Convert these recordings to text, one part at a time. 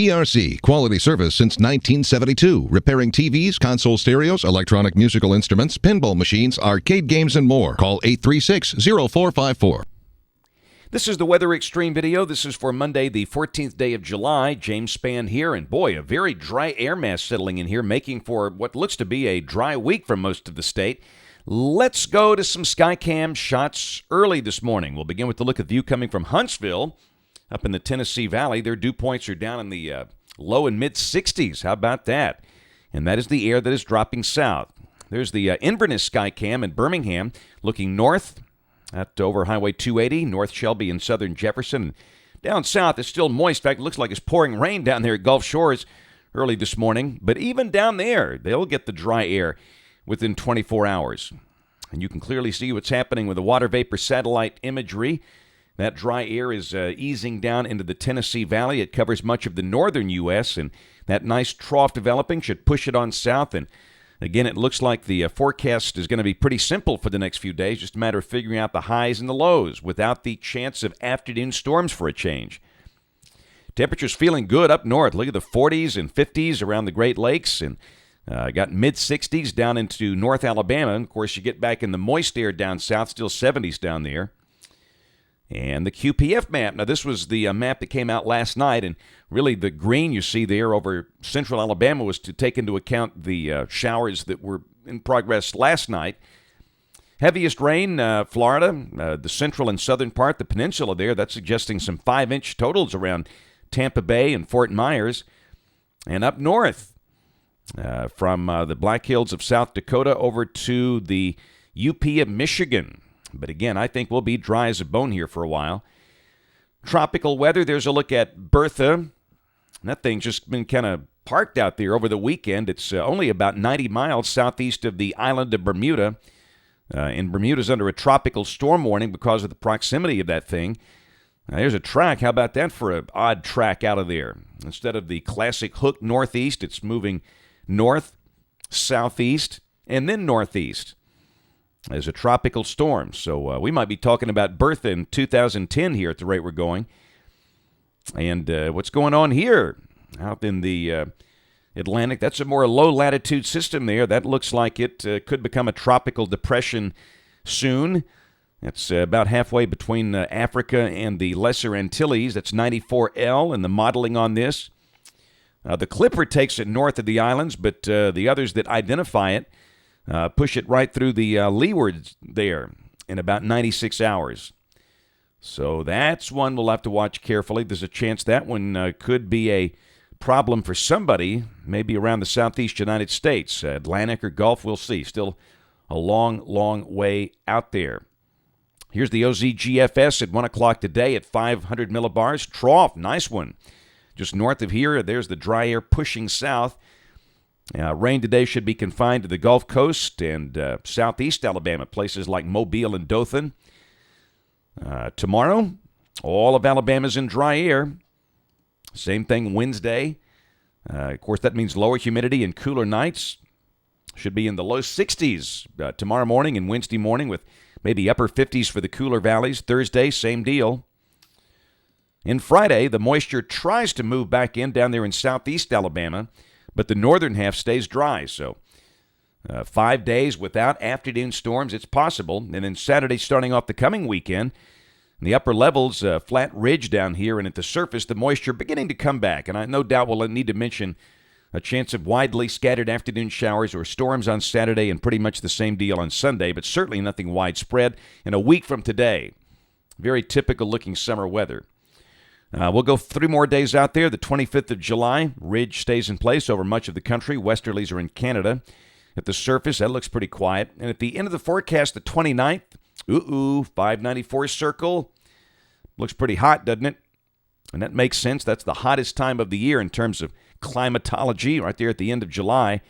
PRC, quality service since 1972. Repairing TVs, console stereos, electronic musical instruments, pinball machines, arcade games, and more. Call 836-0454. This is the Weather Extreme video. This is for Monday, the 14th day of July. James Spann here, and boy, a very dry air mass settling in here, making for what looks to be a dry week for most of the state. Let's go to some Skycam shots early this morning. We'll begin with the look at view coming from Huntsville up in the Tennessee Valley. Their dew points are down in the low and mid-60s. How about that? And that is the air that is dropping south. There's the Inverness Skycam in Birmingham looking north at over Highway 280, North Shelby and southern Jefferson. Down south, it's still moist. In fact, it looks like it's pouring rain down there at Gulf Shores early this morning. But even down there, they'll get the dry air within 24 hours. And you can clearly see what's happening with the water vapor satellite imagery. That dry air is easing down into the Tennessee Valley. It covers much of the northern U.S., and that nice trough developing should push it on south. And again, it looks like the forecast is going to be pretty simple for the next few days, just a matter of figuring out the highs and the lows without the chance of afternoon storms for a change. Temperatures feeling good up north. Look at the 40s and 50s around the Great Lakes, and got mid-60s down into North Alabama. Of course, you get back in the moist air down south, still 70s down there. And the QPF map. Now, this was the map that came out last night, and really the green you see there over central Alabama was to take into account the showers that were in progress last night. Heaviest rain, Florida, the central and southern part, the peninsula there. That's suggesting some 5-inch totals around Tampa Bay and Fort Myers. And up north, from the Black Hills of South Dakota over to the UP of Michigan. But again, I think we'll be dry as a bone here for a while. Tropical weather, there's a look at Bertha. That thing's just been kind of parked out there over the weekend. It's only about 90 miles southeast of the island of Bermuda. And Bermuda's under a tropical storm warning because of the proximity of that thing. There's a track. How about that for an odd track out of there? Instead of the classic hook northeast, it's moving north, southeast, and then northeast as a tropical storm. So we might be talking about Bertha in 2010 here at the rate we're going. And what's going on here out in the Atlantic, that's a more low-latitude system there. That looks like it could become a tropical depression soon. That's about halfway between Africa and the Lesser Antilles. That's 94L, and the modeling on this. The Clipper takes it north of the islands, but the others that identify it push it right through the leeward there in about 96 hours. So that's one we'll have to watch carefully. There's a chance that one could be a problem for somebody, maybe around the southeast United States. Atlantic or Gulf, we'll see. Still a long, long way out there. Here's the OZGFS at 1 o'clock today at 500 millibars. Trough, nice one. Just north of here, there's the dry air pushing south. Rain today should be confined to the Gulf Coast and southeast Alabama, places like Mobile and Dothan. Tomorrow, all of Alabama's in dry air. Same thing Wednesday. Of course, that means lower humidity and cooler nights. Should be in the low 60s tomorrow morning and Wednesday morning, with maybe upper 50s for the cooler valleys. Thursday, same deal. And Friday, the moisture tries to move back in down there in southeast Alabama, but the northern half stays dry. So 5 days without afternoon storms, it's possible. And then Saturday, starting off the coming weekend, in the upper levels, flat ridge down here, and at the surface, the moisture beginning to come back. And I no doubt we'll need to mention a chance of widely scattered afternoon showers or storms on Saturday, and pretty much the same deal on Sunday, but certainly nothing widespread. In a week from today, very typical looking summer weather. We'll go 3 more days out there. The 25th of July, ridge stays in place over much of the country. Westerlies are in Canada. At the surface, that looks pretty quiet. And at the end of the forecast, the 29th, 594 circle. Looks pretty hot, doesn't it? And that makes sense. That's the hottest time of the year in terms of climatology, right there at the end of July.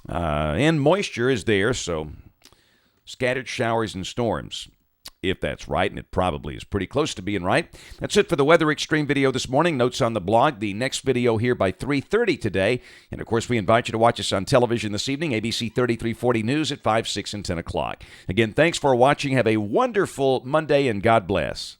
And moisture is there, so scattered showers and storms. If that's right, and it probably is pretty close to being right. That's it for the Weather Extreme video this morning. Notes on the blog. The next video here by 3:30 today. And, of course, we invite you to watch us on television this evening, ABC 3340 News at 5, 6, and 10 o'clock. Again, thanks for watching. Have a wonderful Monday, and God bless.